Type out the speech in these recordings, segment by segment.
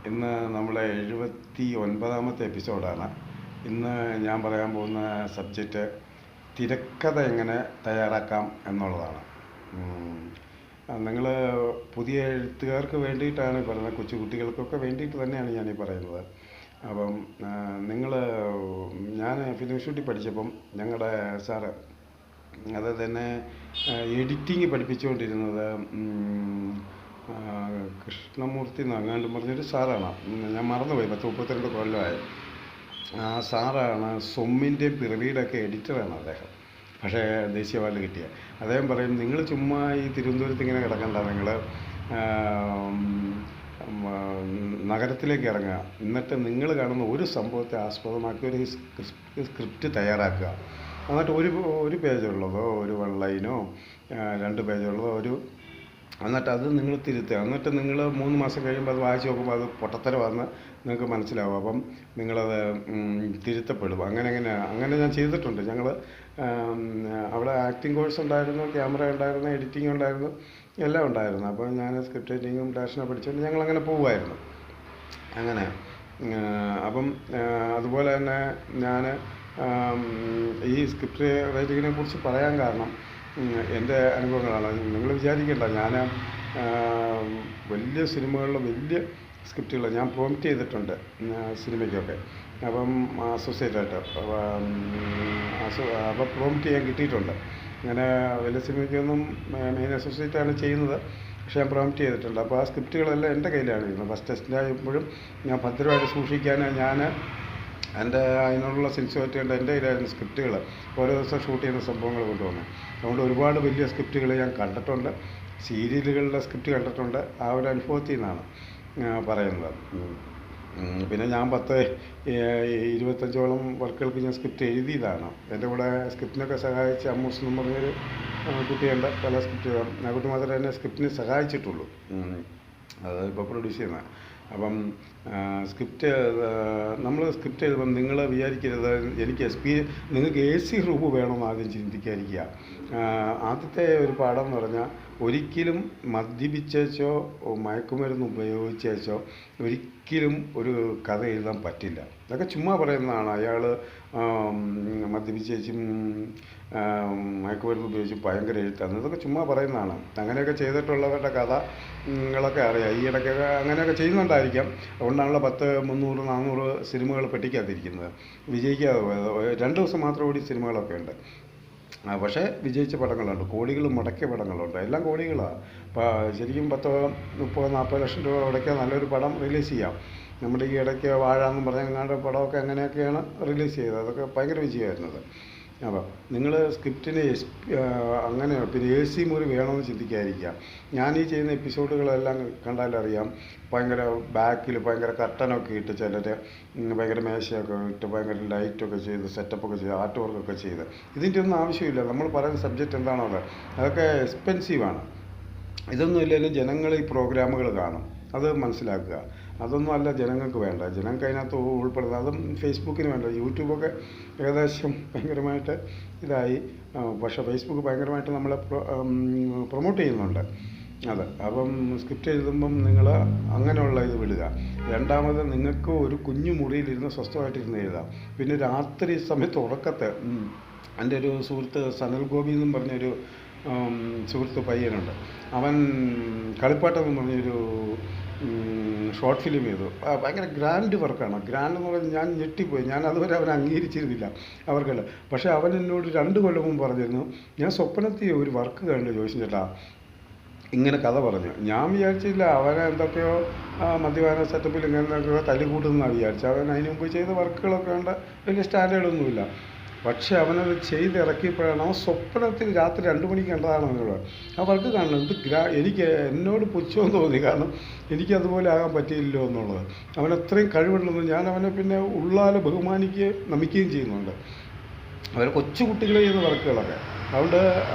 ഇന്ന് നമ്മളെ 79ാമത്തെ എപ്പിസോഡാണ്. ഇന്ന് ഞാൻ പറയാൻ പോകുന്ന സബ്ജക്റ്റ് തിരക്കഥ എങ്ങനെ തയ്യാറാക്കാം എന്നുള്ളതാണ്. നിങ്ങൾ പുതിയ എഴുത്തുകാർക്ക് വേണ്ടിയിട്ടാണ് പറയുന്നത്, കൊച്ചു കുട്ടികൾക്കൊക്കെ വേണ്ടിയിട്ട് തന്നെയാണ് ഞാനീ പറയുന്നത്. അപ്പം ഞാൻ ഫിലിം ഷൂട്ടിൽ പഠിച്ചപ്പം ഞങ്ങളുടെ സാറ് അത് തന്നെ എഡിറ്റിങ് പഠിപ്പിച്ചുകൊണ്ടിരുന്നത് കൃഷ്ണമൂർത്തി എന്നങ്ങാണ്ട് പറഞ്ഞൊരു സാറാണ്. ഞാൻ മറന്നുപോയി, 32 കൊല്ലമായി. ആ സാറാണ് സൊമ്മിൻ്റെയും പിറവിയുടെയൊക്കെ എഡിറ്ററാണ് അദ്ദേഹം. പക്ഷേ ദേശീയ അവാർഡ് കിട്ടിയ അദ്ദേഹം പറയും, നിങ്ങൾ ചുമ്മാ ഈ തിരുവനന്തപുരത്ത് ഇങ്ങനെ കിടക്കണ്ട, നിങ്ങൾ നഗരത്തിലേക്ക് ഇറങ്ങുക, എന്നിട്ട് നിങ്ങൾ കാണുന്ന ഒരു സംഭവത്തെ ആസ്പദമാക്കി ഒരു സ്ക്രിപ്റ്റ് തയ്യാറാക്കുക. എന്നിട്ട് ഒരു പേജുള്ളതോ ഒരു 1 ലൈനോ 2 പേജുള്ളതോ എന്നിട്ട് അത് നിങ്ങൾ തിരുത്തുക. എന്നിട്ട് നിങ്ങൾ 3 മാസം കഴിയുമ്പോൾ അത് വായിച്ച് നോക്കുമ്പോൾ അത് പൊട്ടത്തരമാണെന്ന് നിങ്ങൾക്ക് മനസ്സിലാവും. അപ്പം നിങ്ങളത് തിരുത്തപ്പെടും. അങ്ങനെ ഞാൻ ചെയ്തിട്ടുണ്ട്. ഞങ്ങൾ അവിടെ ആക്ടിങ് കോഴ്സ് ഉണ്ടായിരുന്നു, ക്യാമറ ഉണ്ടായിരുന്നു, എഡിറ്റിംഗ് ഉണ്ടായിരുന്നു, എല്ലാം ഉണ്ടായിരുന്നു. അപ്പോൾ ഞാൻ സ്ക്രിപ്റ്റ് റൈറ്റിങ്ങും ഡയറക്ഷനൊക്കെ പഠിച്ചുകൊണ്ട് ഞങ്ങളങ്ങനെ പോകുമായിരുന്നു. അങ്ങനെ അപ്പം അതുപോലെ തന്നെ ഞാൻ ഈ സ്ക്രിപ്റ്റ് റൈറ്റിങ്ങിനെ കുറിച്ച് പറയാൻ കാരണം എൻ്റെ അനുഭവങ്ങളാണ്. നിങ്ങൾ വിചാരിക്കേണ്ട, ഞാൻ വലിയ സിനിമകളിൽ വലിയ സ്ക്രിപ്റ്റുകൾ ഞാൻ പ്രോംപ്റ്റ് ചെയ്തിട്ടുണ്ട് സിനിമയ്ക്കൊക്കെ. അപ്പം അസോസിയേറ്റായിട്ട് അപ്പോൾ പ്രോംപ്റ്റ് ചെയ്യാൻ കിട്ടിയിട്ടുണ്ട്. അങ്ങനെ വലിയ സിനിമയ്ക്കൊന്നും മെയിൻ അസോസിയേറ്റാണ് ചെയ്യുന്നത്, പക്ഷേ ഞാൻ പ്രോംപ്റ്റ് ചെയ്തിട്ടുണ്ട്. അപ്പോൾ ആ സ്ക്രിപ്റ്റുകളെല്ലാം എൻ്റെ കയ്യിലാണ് ഇരുന്നത്. ഫസ്റ്റ് ടെസ്റ്റിലായപ്പോഴും ഞാൻ ഭദ്രമായിട്ട് സൂക്ഷിക്കാൻ അതിനുള്ള സിൻസിയറിറ്റി കൊണ്ട് എൻ്റെ കയ്യിലായിരുന്നു സ്ക്രിപ്റ്റുകൾ. ഓരോ ദിവസം ഷൂട്ട് ചെയ്യുന്ന സംഭവങ്ങൾ കൊണ്ടുവന്നു. അതുകൊണ്ട് ഒരുപാട് വലിയ സ്ക്രിപ്റ്റുകൾ ഞാൻ കണ്ടിട്ടുണ്ട്, സീരിയലുകളുടെ സ്ക്രിപ്റ്റ് കണ്ടിട്ടുണ്ട്. ആ ഒരു അനുഭവത്തിൽ നിന്നാണ് പറയുന്നത്. പിന്നെ ഞാൻ 25ഓളം വർക്കുകൾക്ക് ഞാൻ സ്ക്രിപ്റ്റ് എഴുതിയതാണ്. എൻ്റെ കൂടെ സ്ക്രിപ്റ്റിനൊക്കെ സഹായിച്ച അമ്മൂസ് എന്ന് പറഞ്ഞൊരു കുട്ടിയുണ്ട്, പല സ്ക്രിപ്റ്റുകളും. ആ കുട്ടി മാത്രമേ എന്നെ സ്ക്രിപ്റ്റിന് സഹായിച്ചിട്ടുള്ളൂ, അത് ഇപ്പോൾ പ്രൊഡ്യൂസ് ചെയ്യുന്നത്. അപ്പം നമ്മൾ സ്ക്രിപ്റ്റ് എഴുതുമ്പം നിങ്ങൾ വിചാരിക്കരുത് നിങ്ങൾക്ക് AC റൂം വേണമെന്ന് ആദ്യം ചിന്തിക്കാതിരിക്കുക. ആദ്യത്തെ ഒരു പാഠം എന്ന് പറഞ്ഞാൽ, ഒരിക്കലും മദ്യപിച്ചോ മയക്കുമരുന്ന് ഉപയോഗിച്ചോ ഒരിക്കലും ഒരു കഥ എഴുതാൻ പറ്റില്ല. അതൊക്കെ ചുമ്മാ പറയുന്നതാണ്. അയാൾ മദ്യപിച്ചും മയക്കുമരുന്ന് ഉപയോഗിച്ച് ഭയങ്കര എഴുത്താണ്, ഇതൊക്കെ ചുമ്മാ പറയുന്നതാണ്. അങ്ങനെയൊക്കെ ചെയ്തിട്ടുള്ളവരുടെ കഥകളൊക്കെ അറിയാം. ഈ ഇടയ്ക്കൊക്കെ അങ്ങനെയൊക്കെ ചെയ്യുന്നുണ്ടായിരിക്കാം. അതുകൊണ്ടാണല്ലോ 300, 400 സിനിമകൾ പെട്ടിക്കാതിരിക്കുന്നത്, വിജയിക്കാതെ പോയത്. 2 ദിവസം മാത്രം ഓടി സിനിമകളൊക്കെ ഉണ്ട്. പക്ഷേ വിജയിച്ച പടങ്ങളുണ്ട്, കോടികൾ മുടക്കിയ പടങ്ങളുണ്ട്, എല്ലാം കോടികളാണ്. അപ്പോൾ ശരിക്കും 10, 30, 40 ലക്ഷം രൂപ മുടക്കിയ നല്ലൊരു പടം റിലീസ് ചെയ്യാം. നമ്മുടെ ഈ ഇടയ്ക്ക് വാഴ എന്നും പറഞ്ഞ പടമൊക്കെ അങ്ങനെയൊക്കെയാണ് റിലീസ് ചെയ്തത്. അതൊക്കെ ഭയങ്കര വിജയമായിരുന്നത്. അപ്പോൾ നിങ്ങൾ സ്ക്രിപ്റ്റിന് അങ്ങനെ പിന്നെ AC മുറി വേണമെന്ന് ചിന്തിക്കാതിരിക്കുക. ഞാൻ ഈ ചെയ്യുന്ന എപ്പിസോഡുകളെല്ലാം കണ്ടാലറിയാം, ഭയങ്കര ബാക്കിൽ ഭയങ്കര കർട്ടനൊക്കെ ഇട്ട്, ചിലർ ഭയങ്കര മേശയൊക്കെ ഇട്ട് ഭയങ്കര ലൈറ്റൊക്കെ ചെയ്ത് സെറ്റപ്പൊക്കെ ചെയ്ത് ആർട്ട് വർക്കൊക്കെ ചെയ്ത്. ഇതിൻ്റെ ഒന്നും ആവശ്യമില്ല. നമ്മൾ പറയുന്ന സബ്ജക്റ്റ് എന്താണോ അതൊക്കെ എക്സ്പെൻസീവാണ്. ഇതൊന്നും ഇല്ലെങ്കിലും ജനങ്ങൾ ഈ പ്രോഗ്രാമുകൾ കാണും, അത് മനസ്സിലാക്കുക. അതൊന്നും അല്ല ജനങ്ങൾക്ക് വേണ്ട. ജനങ്ങൾക്ക് അതിനകത്ത് ഉൾപ്പെടുന്നത്, അതും ഫേസ്ബുക്കിന് വേണ്ട. യൂട്യൂബൊക്കെ ഏകദേശം ഭയങ്കരമായിട്ട് ഇതായി, പക്ഷേ ഫേസ്ബുക്ക് ഭയങ്കരമായിട്ട് നമ്മളെ പ്രൊമോട്ട് ചെയ്യുന്നുണ്ട്. അപ്പം സ്ക്രിപ്റ്റ് എഴുതുമ്പം നിങ്ങൾ അങ്ങനെയുള്ള ഇത് വിടുക. രണ്ടാമത്, നിങ്ങൾക്ക് ഒരു കുഞ്ഞു മുറിയിലിരുന്ന് സ്വസ്ഥമായിട്ടിരുന്ന് എഴുതാം. പിന്നെ രാത്രി സമയത്ത് ഉറക്കത്തെ എൻ്റെ ഒരു സുഹൃത്ത് സനൽ ഗോപി എന്നും പറഞ്ഞൊരു സുഹൃത്ത് പയ്യനുണ്ട്. അവൻ കളിപ്പാട്ടം എന്ന് പറഞ്ഞൊരു ഷോർട്ട് ഫിലിം ചെയ്തു. ഭയങ്കര ഗ്രാൻഡ് വർക്കാണ്. ഗ്രാൻഡ് എന്ന് പറഞ്ഞാൽ ഞാൻ ഞെട്ടിപ്പോയി. ഞാൻ അതുവരെ അവൻ അംഗീകരിച്ചിരുന്നില്ല അവർക്കല്ല. പക്ഷേ അവൻ എന്നോട് 2 കൊല്ലം മുമ്പ് പറഞ്ഞിരുന്നു, ഞാൻ സ്വപ്നത്തിൽ ഒരു വർക്ക് കണ്ടു ജോയിസൻ ചേട്ടാ, ഇങ്ങനെ കഥ പറഞ്ഞു. ഞാൻ വിചാരിച്ചില്ല അവനെ എന്തൊക്കെയോ മദ്യപാന സെറ്റപ്പിൽ ഇങ്ങനെയൊക്കെ തല്ലിക്കൂട്ടുന്നതാണ് വിചാരിച്ചു. അവൻ അതിന് മുമ്പ് ചെയ്ത വർക്കുകളൊക്കെ ഉണ്ട്, വലിയ സ്റ്റാൻഡേർഡൊന്നുമില്ല. പക്ഷേ അവനത് ചെയ്തിറക്കിയപ്പോഴാണ് അവൻ സ്വപ്നത്തിൽ രാത്രി 2 മണിക്ക് കണ്ടതാണ് അവനോട് ആ വർക്ക് കാണുന്നത്. എന്നോട് പുച്ഛമെന്ന് തോന്നി, കാരണം എനിക്കതുപോലെ ആകാൻ പറ്റിയില്ലല്ലോ എന്നുള്ളത്. അവനത്രയും കഴിവുണ്ടെന്ന് ഞാൻ അവനെ പിന്നെ ഉള്ളാലെ ബഹുമാനിക്കുകയും നമിക്കുകയും ചെയ്യുന്നുണ്ട്. അവർ കൊച്ചു കുട്ടികൾ ചെയ്യുന്ന വർക്കുകളൊക്കെ. അതുകൊണ്ട്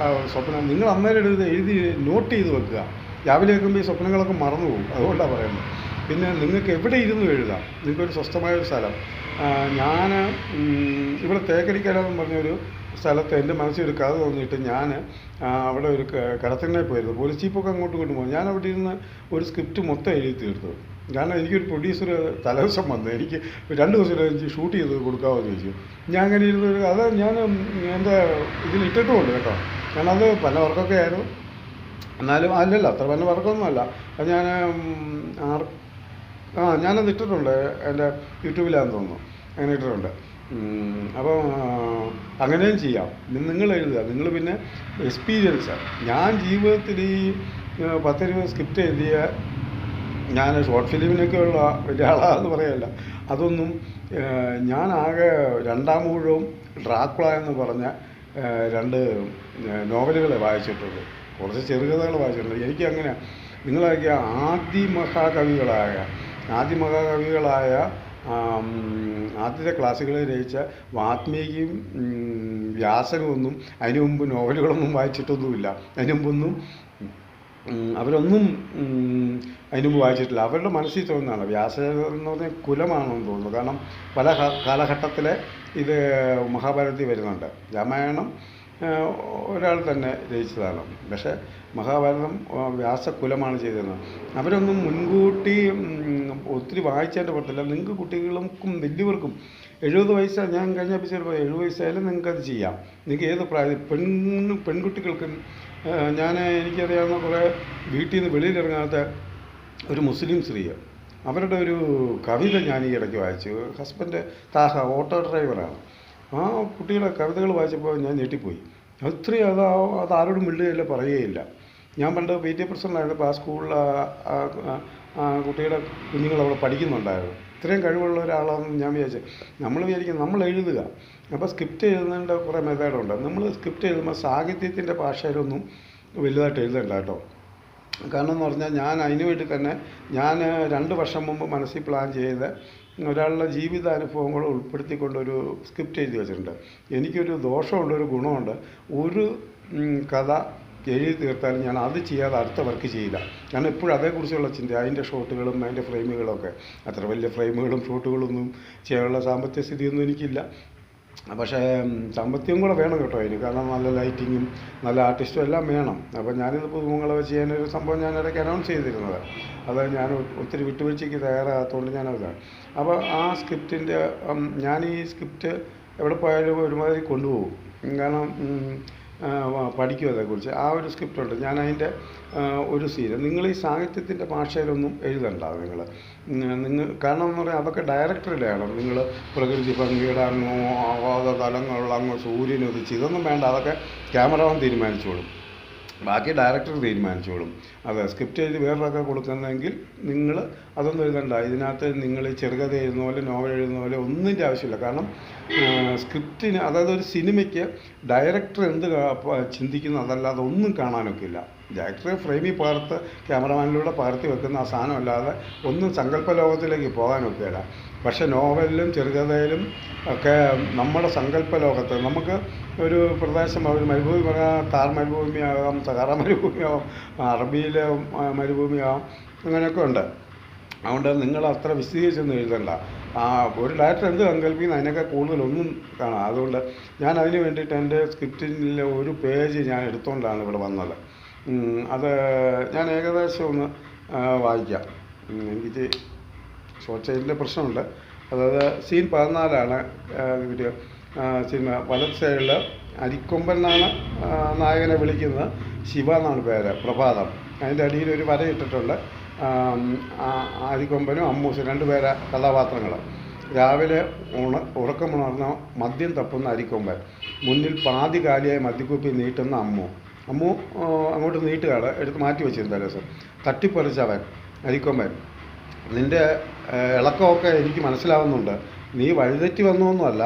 സ്വപ്നം നിങ്ങൾ അന്നേരം എഴുതി നോട്ട് ചെയ്ത് വെക്കുക. രാവിലെ വെക്കുമ്പോൾ ഈ സ്വപ്നങ്ങളൊക്കെ മറന്നു പോകും. അതുകൊണ്ടാണ് പറയുന്നത്. പിന്നെ നിങ്ങൾക്ക് എവിടെ ഇരുന്ന് എഴുതാം, നിങ്ങൾക്കൊരു സ്വസ്ഥമായൊരു സ്ഥലം. ഞാൻ ഇവിടെ തേക്കടിക്കലെന്ന് പറഞ്ഞൊരു സ്ഥലത്ത് എൻ്റെ മനസ്സിൽ കഥ തോന്നിയിട്ട് ഞാൻ അവിടെ കടത്തണ്ണയിൽ പോയിരുന്നു. പോലീസ് ജീപ്പൊക്കെ അങ്ങോട്ട് കൊണ്ടുപോകും. ഞാൻ അവിടെ ഇരുന്ന് ഒരു സ്ക്രിപ്റ്റ് മൊത്തം എഴുതി തീർത്തു. കാരണം എനിക്കൊരു പ്രൊഡ്യൂസർ തലേദിവസം വന്നു, എനിക്ക് 2 ദിവസം എനിക്ക് ഷൂട്ട് ചെയ്ത് കൊടുക്കാമോ എന്ന് ചോദിച്ചു. ഞാൻ അങ്ങനെ ഇരുന്നൊരു അത് ഞാൻ എൻ്റെ ഇതിലിട്ടിട്ടുമുണ്ട് കേട്ടോ. കാരണം അത് പല വർക്കൊക്കെ ആയിരുന്നു, എന്നാലും അല്ലല്ല അത്ര പല വർക്കൊന്നുമല്ല. അത് ഞാൻ ഞാനത് ഇട്ടിട്ടുണ്ട്, എൻ്റെ യൂട്യൂബിലാണെന്ന് തോന്നുന്നു, അങ്ങനെ ഇട്ടിട്ടുണ്ട്. അപ്പം അങ്ങനെയും ചെയ്യാം. നിങ്ങൾ എഴുതുക, നിങ്ങൾ പിന്നെ എക്സ്പീരിയൻസ്. ഞാൻ ജീവിതത്തിൽ ഈ 10-20 സ്ക്രിപ്റ്റ് എഴുതിയ ഞാൻ ഷോർട്ട് ഫിലിമിനൊക്കെയുള്ള വലിയ ആളാന്ന് പറയല്ല. അതൊന്നും ഞാനാകെ 2 ഊഴവും ഡ്രാക്കുള എന്ന് പറഞ്ഞ 2 നോവലുകളെ വായിച്ചിട്ടുള്ളൂ. കുറച്ച് ചെറുകഥകൾ വായിച്ചിട്ടുണ്ട്. എനിക്കങ്ങനെ നിങ്ങളൊക്കെ ആദ്യമഹാകവികളായ ആദ്യത്തെ ക്ലാസ്സുകളിൽ രചിച്ച വാത്മീകിയും വ്യാസനുമൊന്നും അതിനു മുമ്പ് നോവലുകളൊന്നും വായിച്ചിട്ടൊന്നുമില്ല. അതിനു മുമ്പൊന്നും അവരൊന്നും അതിനു മുമ്പ് വായിച്ചിട്ടില്ല. അവരുടെ മനസ്സിൽ തോന്നുന്നതാണ്. വ്യാസൻ എന്ന് പറഞ്ഞാൽ കുലമാണെന്ന് തോന്നുന്നു. കാരണം പല കാലഘട്ടത്തിലെ ഇത് മഹാഭാരതത്തിൽ വരുന്നുണ്ട്. രാമായണം ഒരാൾ തന്നെ രചിച്ചതാണ്, പക്ഷേ മഹാഭാരതം വ്യാസകുലമാണ് ചെയ്തിരുന്നത്. അവരൊന്നും മുൻകൂട്ടി ഒത്തിരി വായിച്ചതിൻ്റെ പുറത്തില്ല. നിങ്ങൾക്ക് കുട്ടികൾക്കും വലിയവർക്കും 70 വയസ്സാണ്, ഞാൻ കഴിഞ്ഞ എപ്പിസോഡ് 70 വയസ്സായാലും നിങ്ങൾക്കത് ചെയ്യാം. നിങ്ങൾക്ക് ഏത് പ്രായം പെൺകുട്ടികൾക്കും എനിക്കറിയാവുന്ന കുറേ വീട്ടിൽ നിന്ന് വെളിയിലിറങ്ങാത്ത ഒരു മുസ്ലിം സ്ത്രീ, അവരുടെ ഒരു കവിത ഞാൻ ഈ ഇടയ്ക്ക് വായിച്ചു. ഹസ്ബൻഡ് താഹ ഓട്ടോ ഡ്രൈവറാണ്. ആ കുട്ടിയുടെ കവിതകൾ വായിച്ചപ്പോൾ ഞാൻ ഞെട്ടിപ്പോയി. അത്രയും അത് ആരോടും മിണ്ടുകയില്ല, പറയുകയില്ല. ഞാൻ പണ്ട് PT പ്രസിഡൻ്റായിരുന്നപ്പോൾ ആ സ്കൂളിൽ കുട്ടിയുടെ കുഞ്ഞുങ്ങൾ അവിടെ പഠിക്കുന്നുണ്ടായിരുന്നു. ഇത്രയും കഴിവുള്ള ഒരാളാണെന്ന് ഞാൻ നമ്മൾ വിചാരിക്കും നമ്മൾ എഴുതുക. അപ്പോൾ സ്ക്രിപ്റ്റ് എഴുതുന്നതിൻ്റെ കുറേ മെത്തേഡുണ്ട്. നമ്മൾ സ്ക്രിപ്റ്റ് എഴുതുമ്പോൾ സാഹിത്യത്തിൻ്റെ ഭാഷയിലൊന്നും വലുതായിട്ട് എഴുതണ്ട കേട്ടോ. കാരണം എന്ന് പറഞ്ഞാൽ ഞാൻ അതിനു വേണ്ടി തന്നെ 2 വർഷം മുമ്പ് മനസ്സിൽ പ്ലാൻ ചെയ്ത് ഒരാളുടെ ജീവിതാനുഭവങ്ങൾ ഉൾപ്പെടുത്തിക്കൊണ്ടൊരു സ്ക്രിപ്റ്റ് എഴുതി വെച്ചിട്ടുണ്ട്. എനിക്കൊരു ദോഷമുണ്ട്, ഒരു ഗുണമുണ്ട്. ഒരു കഥ എഴുതി തീർത്താലും ഞാൻ അത് ചെയ്യാതെ അടുത്ത വർക്ക് ചെയ്യില്ല. കാരണം എപ്പോഴും അതേക്കുറിച്ചുള്ള ചിന്ത, അതിൻ്റെ ഷോട്ടുകളും അതിൻ്റെ ഫ്രെയിമുകളൊക്കെ. അത്ര വലിയ ഫ്രെയിമുകളും ഷോട്ടുകളൊന്നും ചെയ്യാനുള്ള സാമ്പത്തിക സ്ഥിതിയൊന്നും എനിക്കില്ല. പക്ഷേ സാമ്പത്തികം കൂടെ വേണം കേട്ടോ അതിന്. കാരണം നല്ല ലൈറ്റിങ്ങും നല്ല ആർട്ടിസ്റ്റും എല്ലാം വേണം. അപ്പോൾ ഞാനിത് പുതുമുഖങ്ങളെ ചെയ്യാനൊരു സംഭവം ഞാൻ ഇടയ്ക്ക് അനൗൺസ് ചെയ്തിരുന്നത്. അത് ഞാൻ ഒത്തിരി വിട്ടുവീഴ്ചയ്ക്ക് തയ്യാറാകാത്തതുകൊണ്ട് ഞാനതാണ്. അപ്പോൾ ആ സ്ക്രിപ്റ്റിൻ്റെ ഞാൻ ഈ സ്ക്രിപ്റ്റ് എവിടെ പോയാലും ഒരുമാതിരി കൊണ്ടുപോകും. കാരണം പഠിക്കും അതേക്കുറിച്ച്. ആ ഒരു സ്ക്രിപ്റ്റുണ്ട്. ഞാനതിൻ്റെ ഒരു സീന് നിങ്ങൾ ഈ സാഹിത്യത്തിൻ്റെ ഭാഷയിലൊന്നും എഴുതണ്ട. നിങ്ങൾ കാരണം എന്ന് പറഞ്ഞാൽ അതൊക്കെ ഡയറക്ടറുടെ ആണ്. നിങ്ങൾ പ്രകൃതി ഭംഗിയുടെ അങ്ങോ ആവാത തലങ്ങളുള്ള അങ്ങ് സൂര്യനുദിച്ച് ഇതൊന്നും വേണ്ട. അതൊക്കെ ക്യാമറമാൻ തീരുമാനിച്ചോളും, ബാക്കി ഡയറക്ടർ തീരുമാനിച്ചോളും. അത് സ്ക്രിപ്റ്റ് എഴുതി വേറൊക്കെ കൊടുക്കുന്നതെങ്കിൽ നിങ്ങൾ അതൊന്നും എഴുതണ്ട. ഇതിനകത്ത് നിങ്ങൾ ചെറുകഥ എഴുതുന്ന പോലെ നോവൽ എഴുതുന്ന പോലെ ഒന്നിൻ്റെ ആവശ്യമില്ല. കാരണം സ്ക്രിപ്റ്റിന്, അതായത് ഒരു സിനിമയ്ക്ക് ഡയറക്ടർ എന്ത് ചിന്തിക്കുന്നു അതല്ലാതെ ഒന്നും കാണാനൊക്കില്ല. ഡയറക്ടറെ ഫ്രെയിമിൽ പകർത്ത് ക്യാമറമാനിലൂടെ പകർത്തി വെക്കുന്ന ആ സാധനമല്ലാതെ ഒന്നും സങ്കല്പ ലോകത്തിലേക്ക് പോകാനൊക്കെയില്ല. പക്ഷേ നോവലിലും ചെറുകഥയിലും ഒക്കെ നമ്മുടെ സങ്കല്പ ലോകത്ത് നമുക്ക് ഒരു പ്രദേശം, ഒരു മരുഭൂമി പറഞ്ഞാൽ താർ മരുഭൂമിയാകാം, സഹാറ മരുഭൂമിയാകാം, അറബിയിലെ മരുഭൂമിയാകാം, അങ്ങനെയൊക്കെ ഉണ്ട്. അതുകൊണ്ട് നിങ്ങൾ അത്ര വിശദീകരിച്ചൊന്നും എഴുതണ്ട. ഒരു ഡയറക്ടർ എന്ത് സങ്കല്പിക്കുന്നു അതിനൊക്കെ കൂടുതലൊന്നും കാണാം. അതുകൊണ്ട് ഞാൻ അതിന് വേണ്ടിയിട്ട് എൻ്റെ സ്ക്രിപ്റ്റിലെ ഒരു പേജ് ഞാൻ എടുത്തുകൊണ്ടാണ് ഇവിടെ വന്നത്. അത് ഞാൻ ഏകദേശം ഒന്ന് വായിക്കാം. എനിക്ക് ഷോർട്ട് സൈഡിൻ്റെ പ്രശ്നമുണ്ട്. അതായത് സീൻ 14 ഒരു സിനിമ. വലത് സൈഡിൽ അരിക്കൊമ്പൻ എന്നാണ് നായകനെ വിളിക്കുന്നത്. ശിവ എന്നാണ് പേര്, പ്രഭാതം. അതിൻ്റെ അടിയിൽ ഒരു വര ഇട്ടിട്ടുണ്ട്. അരിക്കൊമ്പനും അമ്മൂസും 2 പേരെ കഥാപാത്രങ്ങൾ. രാവിലെ ഉറക്കമുണർന്ന മദ്യം തപ്പുന്ന അരിക്കൊമ്പൻ, മുന്നിൽ പാതി കാലിയായി മദ്യക്കുപ്പി നീട്ടുന്ന അമ്മു അങ്ങോട്ട് നീട്ടുകയാണ്, എടുത്ത് മാറ്റി വെച്ചിരുന്ന ദിവസം. തട്ടിപ്പറിച്ചവൻ അരിക്കൊമ്പൻ, നിൻ്റെ ഇളക്കമൊക്കെ എനിക്ക് മനസ്സിലാവുന്നുണ്ട്. നീ വഴിതെറ്റി വന്നൊന്നുമല്ല,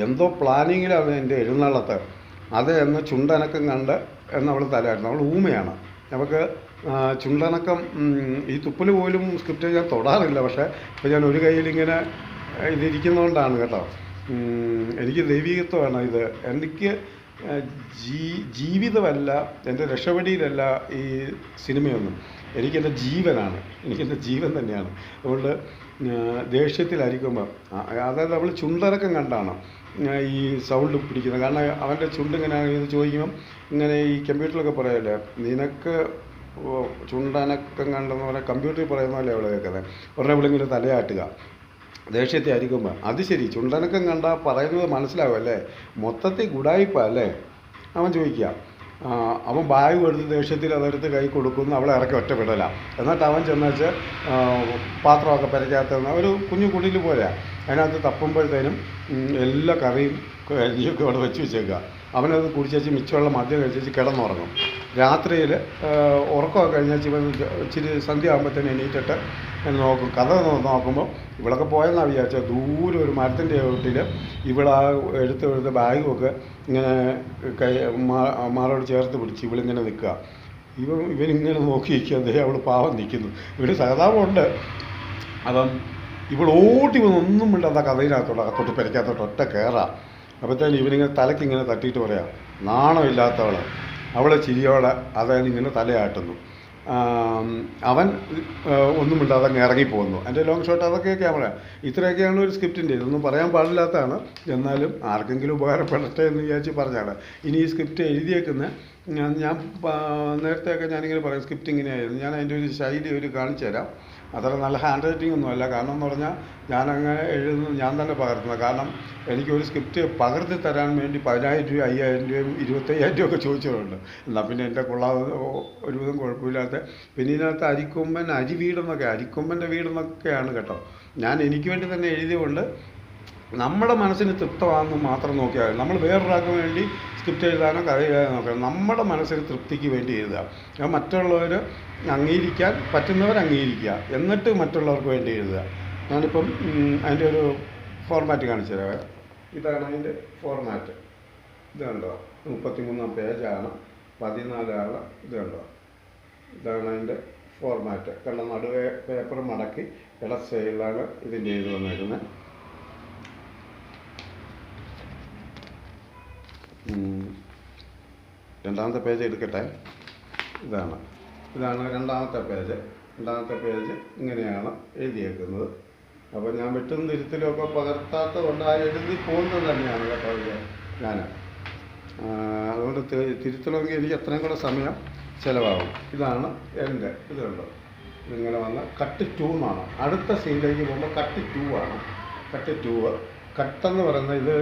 എന്തോ പ്ലാനിങ്ങിലാണ് എൻ്റെ എഴുന്നള്ളത്ത്. അത് എന്ന് ചുണ്ടനക്കം കണ്ട് എന്നവൾ തലയായിരുന്നു. അവൾ ഊമയാണ്. നമുക്ക് ചുണ്ടനക്കം ഈ തുപ്പൽ പോലും സ്ക്രിപ്റ്റ് ഞാൻ തൊടാറില്ല. പക്ഷേ ഇപ്പോൾ ഞാൻ ഒരു കയ്യിലിങ്ങനെ ഇതിരിക്കുന്നതുകൊണ്ടാണ് കേട്ടോ. എനിക്ക് ദൈവികത്വമാണ് ഇത്. എനിക്ക് ജീവിതമല്ല, എൻ്റെ രക്ഷപ്പെടിയിലല്ല ഈ സിനിമയൊന്നും. എനിക്കെൻ്റെ ജീവനാണ്, എനിക്കെൻ്റെ ജീവൻ തന്നെയാണ്. അതുകൊണ്ട് ദേഷ്യത്തിലായിരിക്കുമ്പോൾ, അതായത് അവൾ ചുണ്ടനക്കം കണ്ടാണ് ഈ സൗണ്ട് പിടിക്കുന്നത്. കാരണം അവൻ്റെ ചുണ്ടിങ്ങനെ ഇത് ചോദിക്കുമ്പം ഇങ്ങനെ ഈ കമ്പ്യൂട്ടറിലൊക്കെ പറയല്ലേ, നിനക്ക് ചുണ്ടനക്കം കണ്ടെന്ന് പറഞ്ഞാൽ കമ്പ്യൂട്ടറിൽ പറയുന്ന പോലെ അവൾ കേൾക്കുന്നത്. ഉടനെ ഇവളിങ്ങനെ തലയാട്ടുക ദേഷ്യത്തെ ആയിരിക്കുമ്പോൾ. അത് ശരി, ചുണ്ടനക്കം കണ്ടാൽ പറയുന്നത് മനസ്സിലാവും അല്ലേ, മൊത്തത്തിൽ ഗുഡായിപ്പാ അല്ലേ. അവൻ ചോദിക്കുക, അവൻ ബാഗ് എടുത്ത് ദേഷ്യത്തിൽ അതെടുത്ത് കൈ കൊടുക്കുന്നു, അവളെ ഇറക്കി ഒറ്റപ്പെടല. എന്നിട്ട് അവൻ ചെന്നുവെച്ച് പാത്രമൊക്കെ പെരയ്ക്കകത്ത് ഒരു കുഞ്ഞു കുടിൽ പോലെയാണ്, അതിനകത്ത് തപ്പുമ്പോഴത്തേനും എല്ലാ കറിയും അരിയൊക്കെ അവിടെ വെച്ച് വെച്ചേക്കുക. അവനത് കുടിച്ചേച്ച് മിച്ചമുള്ള മദ്യം കഴിച്ചേച്ച് കിടന്നുറങ്ങും. രാത്രിയിൽ ഉറക്കമൊക്കെ കഴിഞ്ഞാൽ ഇവൻ ഇച്ചിരി സന്ധ്യ ആകുമ്പോഴത്തേനും എണീറ്റിട്ട് നോക്കും. കഥ നോക്കുമ്പോൾ ഇവളൊക്കെ പോയെന്നാണ് വിചാരിച്ചത്. ദൂരെ ഒരു മരത്തിൻ്റെ ചുവട്ടിൽ ഇവളാ എടുത്ത് ബാഗുമൊക്കെ ഇങ്ങനെ മാറോട് ചേർത്ത് പിടിച്ച് ഇവളിങ്ങനെ നിൽക്കുക. ഇവനിങ്ങനെ നോക്കി നിൽക്കുക. അവൾ പാവം നിൽക്കുന്നു. ഇവർ സഹതാപമുണ്ട്. അപ്പം ഇവൾ ഓടി ഒന്നും മിണ്ടാത്ത കഥയിനകത്തോട്ട് അകത്തോട്ട് പെരയ്ക്കകത്തോട്ട് ഒറ്റ കയറാം. അപ്പോഴത്തേനും ഇവനിങ്ങനെ തലയ്ക്കിങ്ങനെ തട്ടിയിട്ട് പറയാം, നാണമില്ലാത്തവൾ. അവളെ ചിരിയോടെ അതിങ്ങനെ തലയാട്ടുന്നു. അവൻ ഒന്നും മിണ്ടാതെ അങ്ങ് ഇറങ്ങിപ്പോകുന്നു. എൻ്റെ ലോങ് ഷോട്ട് അതൊക്കെ ക്യാമറ. ഇത്രയൊക്കെയാണ് ഒരു സ്ക്രിപ്റ്റിൻ്റെ. ഇതൊന്നും പറയാൻ പാടില്ലാത്തതാണ്, എന്നാലും ആർക്കെങ്കിലും ഉപകാരപ്പെടട്ടെ എന്ന് വിചാരിച്ച് പറഞ്ഞാണ്. ഇനി ഈ സ്ക്രിപ്റ്റ് എഴുതിയേക്കുന്ന ഞാൻ നേരത്തെയൊക്കെ ഞാനിങ്ങനെ പറയും സ്ക്രിപ്റ്റ് ഇങ്ങനെയായിരുന്നു. ഞാൻ അതിൻ്റെ ഒരു ശൈലി കാണിച്ചു തരാം. അത്ര നല്ല ഹാൻഡ് റൈറ്റിംഗ് ഒന്നുമല്ല. കാരണം എന്ന് പറഞ്ഞാൽ ഞാനങ്ങനെ എഴുതുന്നത് ഞാൻ തന്നെ പകർത്തുന്നത്. കാരണം എനിക്കൊരു സ്ക്രിപ്റ്റ് പകർത്തി തരാൻ വേണ്ടി 10,000 രൂപ 5,000 രൂപയും 25,000 രൂപയൊക്കെ ചോദിച്ചിട്ടുണ്ട്. എന്നാൽ പിന്നെ എൻ്റെ കൊള്ളാതെ ഒരുവിധം കുഴപ്പമില്ലാത്ത. പിന്നെ ഇതിനകത്ത് അരിക്കൊമ്പൻ്റെ വീടെന്നൊക്കെയാണ് കേട്ടോ. ഞാൻ എനിക്ക് വേണ്ടി തന്നെ എഴുതിയതുകൊണ്ട് നമ്മുടെ മനസ്സിന് തൃപ്തമാണെന്ന് മാത്രം നോക്കിയാൽ. നമ്മൾ വേറൊരാൾക്ക് വേണ്ടി സ്ക്രിപ്റ്റ് എഴുതാനോ കഥ എഴുതാനോ നോക്കണം. നമ്മുടെ മനസ്സിന് തൃപ്തിക്ക് വേണ്ടി എഴുതുക. മറ്റുള്ളവർ അംഗീകരിക്കാൻ പറ്റുന്നവർ അംഗീകരിക്കുക, എന്നിട്ട് മറ്റുള്ളവർക്ക് വേണ്ടി എഴുതുക. ഞാനിപ്പം അതിൻ്റെ ഒരു ഫോർമാറ്റ് കാണിച്ചു തരാം. ഇതാണ് അതിൻ്റെ ഫോർമാറ്റ്. ഇത് കണ്ടോ, 33 പേജാണ്, 14 ആണ്. ഇത് കണ്ടോ, ഇതാണ് അതിൻ്റെ ഫോർമാറ്റ്. കണ്ട നടുവേ പേപ്പർ മടക്കി ഇട സൈഡിലാണ് ഇതിൻ്റെ എഴുതി വന്നിരിക്കുന്നത്. രണ്ടാമത്തെ പേജ് എടുക്കട്ടെ. ഇതാണ് രണ്ടാമത്തെ പേജ്. രണ്ടാമത്തെ പേജ് ഇങ്ങനെയാണ് എഴുതിയേക്കുന്നത്. അപ്പോൾ ഞാൻ വെട്ടും തിരുത്തലുമൊക്കെ പകർത്താത്തത് കൊണ്ട് ആ എഴുതി പോകുന്നത് തന്നെയാണ് കേട്ടോ ഞാൻ. അതുകൊണ്ട് തിരുത്തണമെങ്കിൽ എനിക്ക് അത്രയും കൂടെ സമയം ചിലവാകും. ഇതാണ് എൻ്റെ. ഇത് കണ്ടോ, ഇങ്ങനെ വന്ന് കട്ട് 2 എന്നാണ്. അടുത്ത സീനിലേക്ക് പോകുമ്പോൾ കട്ട് 2 ആണ്. കട്ടെന്ന് പറയുന്നത് ഇത്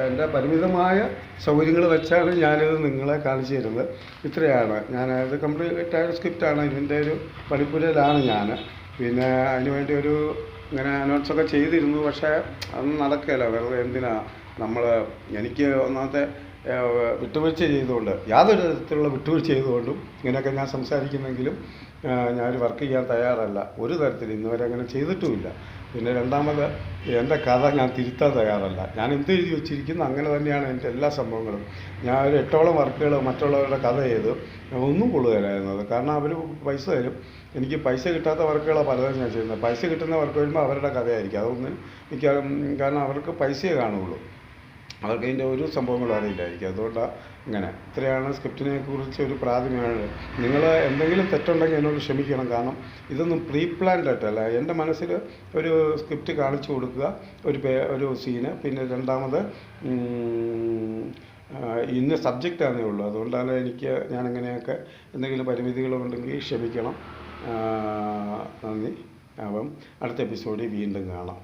എൻ്റെ പരിമിതമായ സൗകര്യങ്ങൾ വെച്ചാണ് ഞാനിത് നിങ്ങളെ കാണിച്ചു തരുന്നത്. ഇത്രയാണ്. ഞാനത് കംപ്ലീറ്റ് ആയ സ്ക്രിപ്റ്റാണ്. ഇതിൻ്റെ ഒരു പഠിപ്പുരയിലാണ് ഞാൻ. പിന്നെ അതിന് വേണ്ടി ഇങ്ങനെ അനൗൺസൊക്കെ ചെയ്തിരുന്നു. പക്ഷേ അതൊന്നും നടക്കുകയില്ല. വെറുതെ എന്തിനാ എനിക്ക് ഒന്നാമത്തെ വിട്ടുവീഴ്ച ചെയ്തുകൊണ്ട്, യാതൊരു തരത്തിലുള്ള വിട്ടുവീഴ്ച ചെയ്തുകൊണ്ടും ഇങ്ങനെയൊക്കെ ഞാൻ സംസാരിക്കുന്നെങ്കിലും ഞാനൊരു വർക്ക് ചെയ്യാൻ തയ്യാറല്ല. ഒരു തരത്തിൽ ഇന്നുവരെ അങ്ങനെ ചെയ്തിട്ടുമില്ല. പിന്നെ രണ്ടാമത് എൻ്റെ കഥ ഞാൻ തിരുത്താൻ തയ്യാറല്ല. ഞാൻ എന്ത് എഴുതി വെച്ചിരിക്കുന്നു അങ്ങനെ തന്നെയാണ് എൻ്റെ എല്ലാ സംഭവങ്ങളും. ഞാൻ ഒരു 8ഓളം വർക്കുകൾ മറ്റുള്ളവരുടെ കഥ ചെയ്ത് ഒന്നും കൊള്ളുകയില്ലായിരുന്നത്. കാരണം അവർ പൈസ തരും. എനിക്ക് പൈസ കിട്ടാത്ത വർക്കുകളാണ് പലതും ഞാൻ ചെയ്യുന്നത്. പൈസ കിട്ടുന്ന വർക്ക് വരുമ്പോൾ അവരുടെ കഥയായിരിക്കും. അതൊന്നും കാരണം അവർക്ക് പൈസയെ കാണുകയുള്ളൂ. അവർക്ക് അതിൻ്റെ ഒരു സംഭവങ്ങളും അറിയില്ലായിരിക്കും. അതുകൊണ്ടാണ് ഇങ്ങനെ. ഇത്രയാണ് സ്ക്രിപ്റ്റിനെ കുറിച്ച് ഒരു പ്രാഥമികമാണ്. നിങ്ങൾ എന്തെങ്കിലും തെറ്റുണ്ടെങ്കിൽ എന്നോട് ക്ഷമിക്കണം. കാരണം ഇതൊന്നും പ്രീ പ്ലാൻഡ് ആയിട്ടല്ല. എൻ്റെ മനസ്സിൽ ഒരു സ്ക്രിപ്റ്റ് കാണിച്ചു കൊടുക്കുക, ഒരു സീന്. പിന്നെ രണ്ടാമത് ഇന്ന സബ്ജക്റ്റാണേ ഉള്ളൂ. അതുകൊണ്ടാണ് ഞാനിങ്ങനെയൊക്കെ എന്തെങ്കിലും പരിമിതികളുണ്ടെങ്കിൽ ക്ഷമിക്കണം. നന്ദി. അപ്പം അടുത്ത എപ്പിസോഡിൽ വീണ്ടും കാണാം.